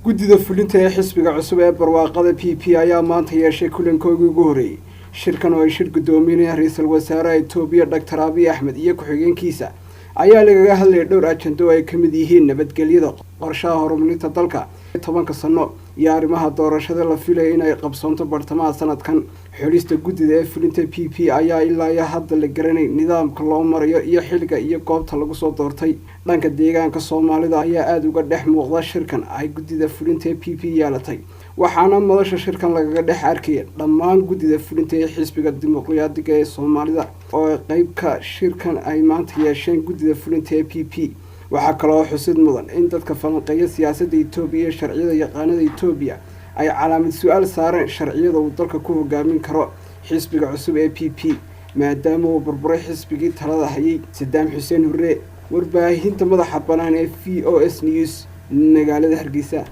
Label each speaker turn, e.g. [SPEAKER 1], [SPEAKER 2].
[SPEAKER 1] guddida fulinta ee xisbiga cusub ee barwaaqada PP ayaa maanta yeeshay kulankoodii ugu horeeyay shirkan oo ay shir gudoominaya ra'iisul wasaaraha Itoobiya Dr. Abiy Ahmed iyo ku-xigeenkiisa ayaa lagaga hadlayay dhowr ajando ay ka mid yihiin nabadgelyada, qorshaha horumarinta dalka 10 sano iyo arrimaha doorashada la filayo inay qabsoonto bartamaha sanadkan. xulista guddida ee fulinta PP ayaa ilaa hadda la garanay nidaamka loo marayo iyo xilliga iyo goobta lagu soo doortay. dhanka deegaanka Soomaalida ayaa aad uga dhex muuqda shirkan ay guddida fulinta ee PP yeelatay, waxaana madasha shirkan lagaga dhex arkay dhammaan guddida fulinta ee xisbiga dimuqraadiga ee Soomaalida oo qayb ka shirkan ay maanta yeesheen guddida fulinta ee PP. waxaa kaloo xusid mudan in dadka falanqeeya siyaasadda Itoobiya iyo sharciyada yaqaanada Itoobiya ay calaamad su'aal saareen sharciyada uu dalka ku hogaamin karo xisbiga cusub ee PP maadaama uu burburay xisbigii talada hayay Saddam Hussein Hurre. warbaahinta madaxa bannaan ee VOS News magaalada Hargeysa.